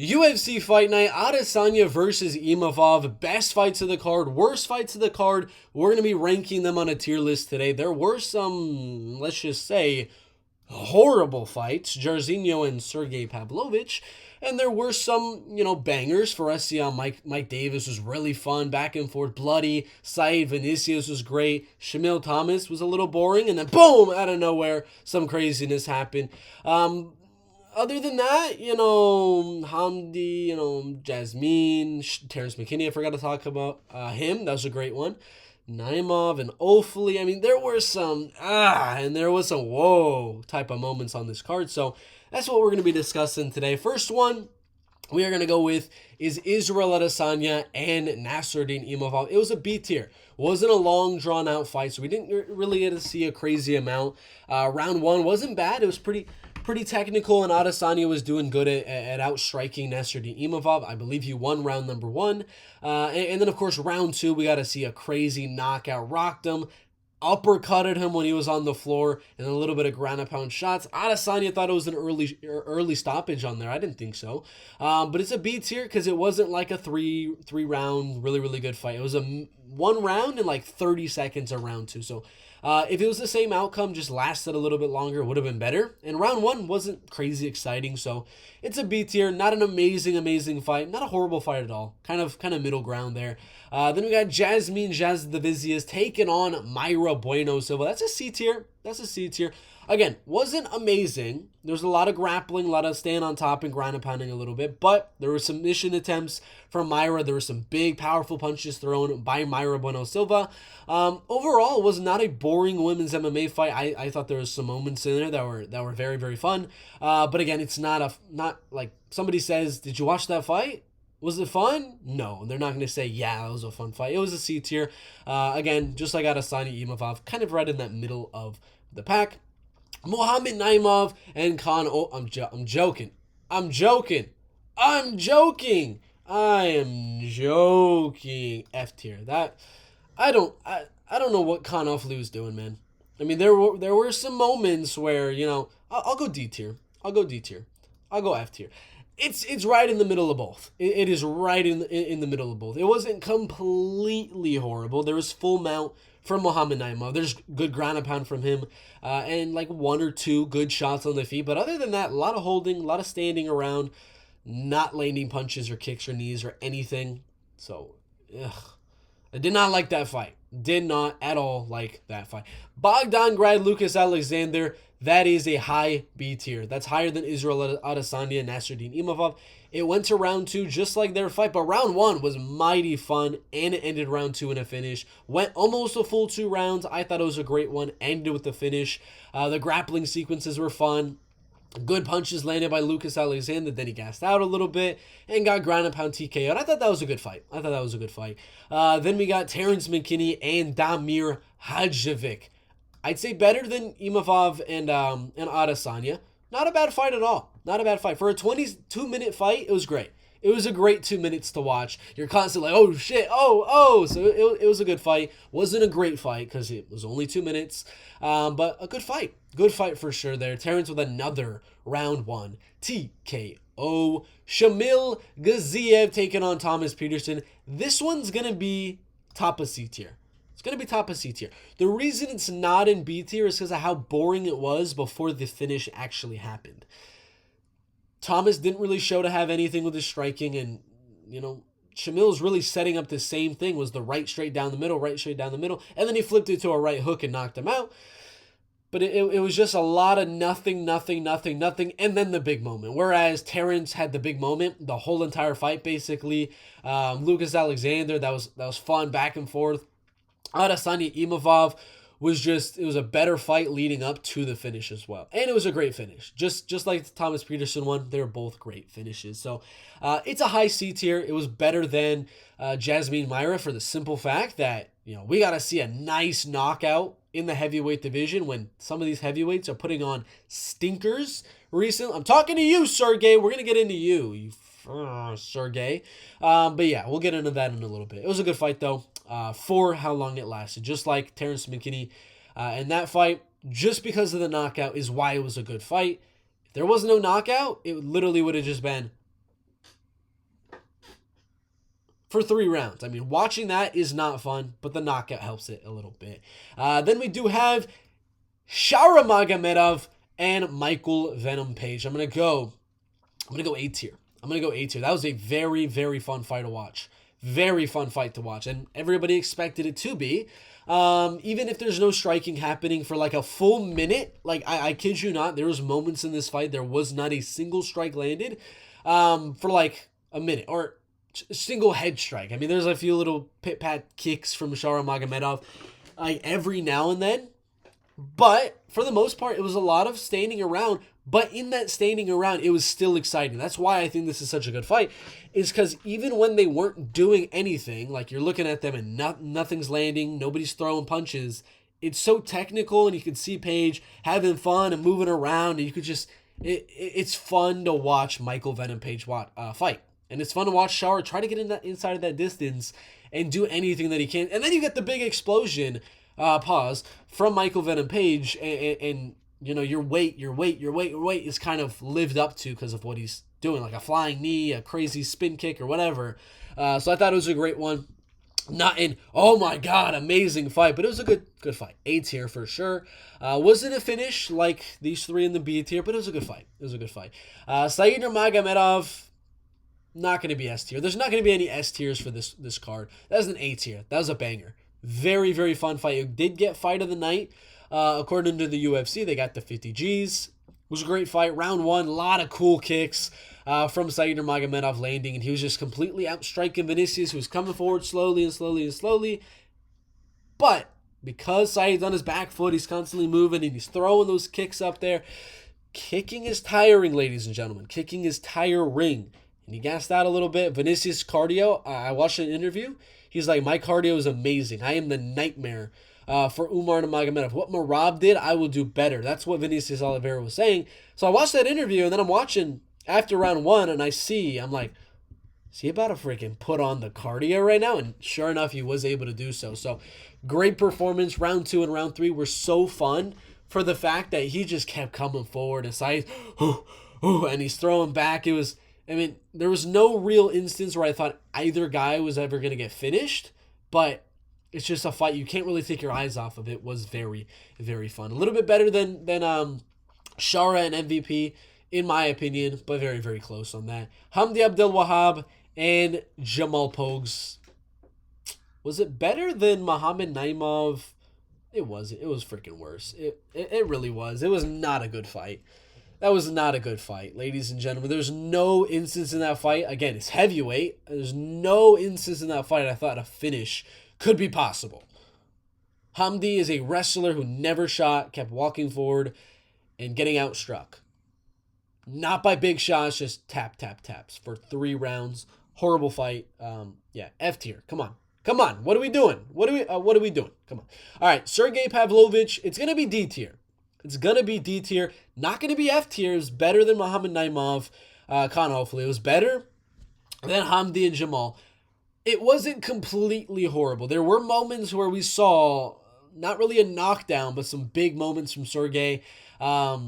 UFC Fight Night, Adesanya versus Imavov. Best fights of the card, worst fights of the card. We're going to be ranking them on a tier list today. There were some, let's just say, horrible fights, Jairzinho and Sergey Pavlovich. And there were some, bangers for us. Mike Davis was really fun, back and forth, bloody. Said Vinicius was great. Shamil Thomas was a little boring. And then, boom, out of nowhere, some craziness happened. Other than that, Hamdi, Jasmine, Terrence McKinney, I forgot to talk about him. That was a great one. Naimov and Ofli. I mean, there were some, and there was some whoa type of moments on this card. So that's what we're going to be discussing today. First one we are going to go with is Israel Adesanya and Nasruddin Imavov. It was a B tier. Wasn't a long, drawn-out fight, so we didn't really get to see a crazy amount. Round one wasn't bad. It was pretty technical, and Adesanya was doing good at outstriking Nasruddin Imavov. I believe he won round number one. And then, of course, round two, we got to see a crazy knockout. Rocked him, uppercutted him when he was on the floor, and a little bit of ground and pound shots. Adesanya thought it was an early stoppage on there. I didn't think so. But it's a B tier because it wasn't like a three round, really good fight. It was a one round in like 30 seconds of round two. So if it was the same outcome, just lasted a little bit longer, it would have been better. And round one wasn't crazy exciting, so it's a B tier. Not an amazing fight, not a horrible fight at all. Kind of middle ground there. Then we got Jasmine Jasudavicius taking on Mayra Bueno Silva. That's a C tier. Again, wasn't amazing. There's a lot of grappling, a lot of staying on top and ground and pounding a little bit, but there were some mission attempts from Mayra. There were some big, powerful punches thrown by Mayra Bueno Silva. Overall, it was not a boring women's MMA fight. I thought there was some moments in there that were very fun. But again, it's not like somebody says, "Did you watch that fight? Was it fun?" No, they're not going to say, "Yeah, it was a fun fight." It was a C tier. Again, just like Adesanya Imavov, kind of right in that middle of the pack. Mohammed Naimov and Khan. Oh, I'm joking. I am joking. F tier. That I don't know what Khan Ofli was doing, man. I mean, there were some moments where I'll go D tier. I'll go F tier. It's right in the middle of both. It is right in the middle of both. It wasn't completely horrible. There was full mount from Mohammed Naimov. There's good ground and pound from him, and like one or two good shots on the feet. But other than that, a lot of holding, a lot of standing around, not landing punches or kicks or knees or anything. So, I did not like that fight. Did not at all like that fight. Bogdan Grad, Lucas Alexander, that is a high B tier. That's higher than Israel Adesanya and Nasruddin Imavov. It went to round two just like their fight, but round one was mighty fun, and it ended round two in a finish. Went almost a full 2 rounds. I thought it was a great one. Ended with the finish. The grappling sequences were fun. Good punches landed by Lucas Alexander. Then he gassed out a little bit and got ground and pound TKO. And I thought that was a good fight. Then we got Terrence McKinney and Damir Hadjovic. I'd say better than Imavov and Adesanya. Not a bad fight at all. Not a bad fight. For a 22-minute fight, it was great. It was a great 2 minutes to watch. You're constantly like, oh, shit, oh. So it was a good fight. Wasn't a great fight because it was only 2 minutes. But a good fight. Good fight for sure there. Terrence with another round one TKO. Shamil Gaziev taking on Thomas Peterson. This one's going to be top of C tier. It's going to be top of C tier. The reason it's not in B tier is because of how boring it was before the finish actually happened. Thomas didn't really show to have anything with his striking, and, Shamil's really setting up the same thing, was the right straight down the middle, and then he flipped it to a right hook and knocked him out. But it was just a lot of nothing, and then the big moment. Whereas Terrence had the big moment, the whole entire fight, basically. Lucas Alexander, that was fun, back and forth. Adesanya Imavov it was a better fight leading up to the finish as well. And it was a great finish. Just like the Thomas Peterson one, they're both great finishes. So it's a high C tier. It was better than Jasmine Mayra for the simple fact that, we got to see a nice knockout in the heavyweight division when some of these heavyweights are putting on stinkers recently. I'm talking to you, Sergey. We're going to get into you Sergey. But yeah, we'll get into that in a little bit. It was a good fight, though, for how long it lasted. Just like Terrence McKinney. And that fight, just because of the knockout, is why it was a good fight. If there was no knockout, it literally would have just been for 3 rounds. I mean, watching that is not fun, but the knockout helps it a little bit. Then we do have Shara Magomedov and Michael Venom Page. I'm gonna go A tier. That was a very, very fun fight to watch. Very fun fight to watch, and everybody expected it to be. Even if there's no striking happening for like a full minute, like I kid you not, there was moments in this fight there was not a single strike landed for like a minute, or single head strike. I mean, there's a few little pit-pat kicks from Shara Magomedov like every now and then, but for the most part, it was a lot of standing around. But in that standing around, it was still exciting. That's why I think this is such a good fight, is because even when they weren't doing anything, like you're looking at them and nothing's landing, nobody's throwing punches, it's so technical, and you can see Page having fun and moving around, and you could just, it's fun to watch Michael Venom Page fight. And it's fun to watch Shara try to get inside of that distance and do anything that he can. And then you get the big explosion, from Michael Venom Page, and you know, your weight is kind of lived up to because of what he's doing, like a flying knee, a crazy spin kick, or whatever. So I thought it was a great one. Not in, oh my God, amazing fight, but it was a good fight. A tier for sure. Wasn't a finish like these 3 in the B tier, but it was a good fight. Said Nurmagomedov, not going to be S tier. There's not going to be any S tiers for this card. That was an A tier. That was a banger. Very, very fun fight. It did get fight of the night. According to the UFC, they got the 50 Gs. It was a great fight. Round 1, a lot of cool kicks from Said Nurmagomedov landing, and he was just completely outstriking Vinicius, who was coming forward slowly. But because Said's on his back foot, he's constantly moving, and he's throwing those kicks up there. Kicking is tiring, ladies and gentlemen. Kicking is tiring. And he gassed out a little bit. Vinicius' cardio, I watched an interview. He's like, my cardio is amazing. I am the nightmare for Umar Nurmagomedov. What Merab did, I will do better. That's what Vinicius Oliveira was saying. So I watched that interview, and then I'm watching after round 1, and I'm like, is he about to freaking put on the cardio right now? And sure enough, he was able to do so. So great performance. Round 2 and round 3 were so fun for the fact that he just kept coming forward, and Said, and he's throwing back. There was no real instance where I thought either guy was ever going to get finished, but it's just a fight. You can't really take your eyes off of it. It was very, very fun. A little bit better than Shara and MVP, in my opinion, but very, very close on that. Hamdi Abdel Wahab and Jamal Pogues. Was it better than Muhammad Naimov? It wasn't. It was freaking worse. It really was. It was not a good fight. That was not a good fight, ladies and gentlemen. There's no instance in that fight. Again, it's heavyweight. There's no instance in that fight I thought a finish could be possible. Hamdi is a wrestler who never shot, kept walking forward, and getting outstruck. Not by big shots, just taps for 3 rounds. Horrible fight. F tier. Come on. What are we doing? What are we doing? Come on. All right, Sergey Pavlovich. It's gonna be D tier. Not gonna be F tier. It's better than Muhammad Naimov. Hopefully, it was better than Hamdi and Jamal. It wasn't completely horrible. There were moments where we saw not really a knockdown, but some big moments from Sergey. Let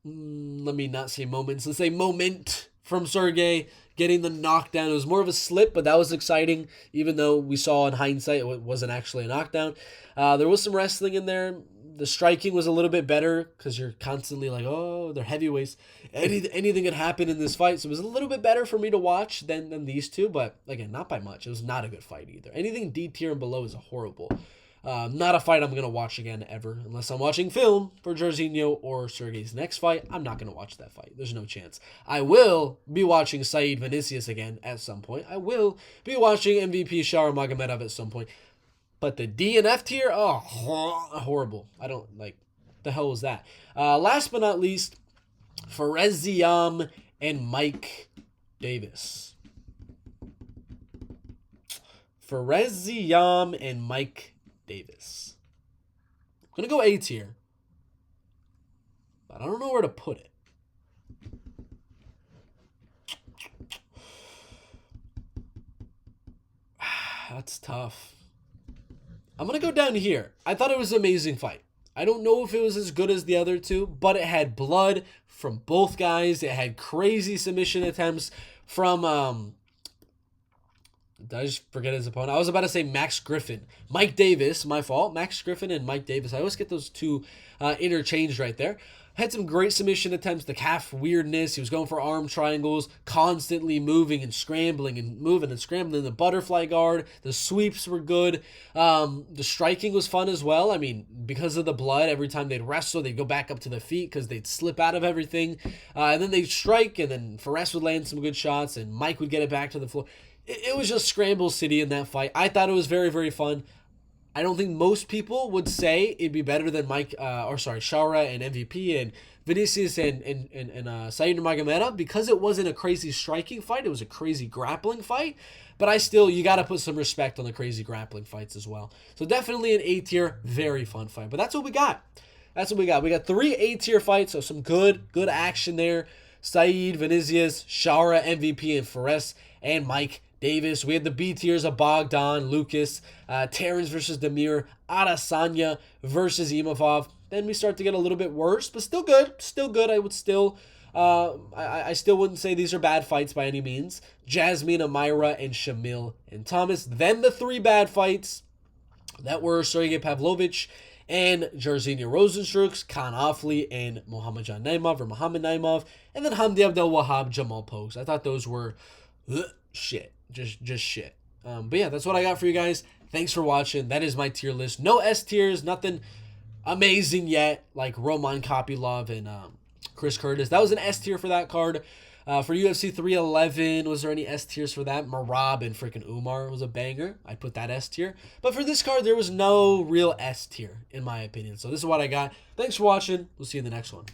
me not say moments. Let's say moment from Sergey getting the knockdown. It was more of a slip, but that was exciting, even though we saw in hindsight it wasn't actually a knockdown. There was some wrestling in there. The striking was a little bit better because you're constantly like, oh, they're heavyweights. Anything could happen in this fight. So it was a little bit better for me to watch than these two, but again, not by much. It was not a good fight either. Anything D tier and below is horrible. Not a fight I'm going to watch again ever. Unless I'm watching film for Jairzinho or Sergey's next fight, I'm not going to watch that fight. There's no chance. I will be watching Said Vinicius again at some point. I will be watching MVP Shara Magomedov at some point. But the D and F tier, horrible. I don't like, the hell was that? Last but not least, Fareziam and Mike Davis. Fareziam and Mike Davis. I'm going to go A tier. But I don't know where to put it. That's tough. I'm going to go down here. I thought it was an amazing fight. I don't know if it was as good as the other two, but it had blood from both guys. It had crazy submission attempts from Did I just forget his opponent? I was about to say Max Griffin. Mike Davis, my fault. Max Griffin and Mike Davis. I always get those two interchanged right there. Had some great submission attempts, the calf weirdness. He was going for arm triangles, constantly moving and scrambling and moving and scrambling. The butterfly guard, the sweeps were good. The striking was fun as well. I mean, because of the blood, every time they'd wrestle, they'd go back up to the feet because they'd slip out of everything. And then they'd strike, and then Fares would land some good shots, and Mike would get it back to the floor. It was just Scramble City in that fight. I thought it was very, very fun. I don't think most people would say it'd be better than Shaura and MVP and Vinicius and Said Nurmagomedov because it wasn't a crazy striking fight. It was a crazy grappling fight. But you got to put some respect on the crazy grappling fights as well. So definitely an A tier, very fun fight. But that's what we got. We got 3 A tier fights, so some good action there. Said, Vinicius, Shaura, MVP, and Fares, and Mike Davis. We had the B tiers of Bogdan, Lucas, Terrence versus Demir, Adesanya versus Imavov. Then we start to get a little bit worse, but still good. Still good. I would still, I still wouldn't say these are bad fights by any means. Jasmine, Amira, and Shamil and Thomas. Then the 3 bad fights that were Sergey Pavlovich and Jairzinho Rozenstruik, Khan Offley, and Mohammed Naimov, and then Hamdi Abdel Wahab, Jamal Pokes. I thought those were shit. Just shit. But yeah, that's what I got for you guys. Thanks for watching. That is my tier list. No S tiers, nothing amazing yet, like Roman Kopylov and Chris Curtis. That was an S tier for that card. For UFC 311, was there any S tiers for that? Marab and freaking Umar was a banger. I put that S tier. But for this card, there was no real S tier, in my opinion. So this is what I got. Thanks for watching. We'll see you in the next one.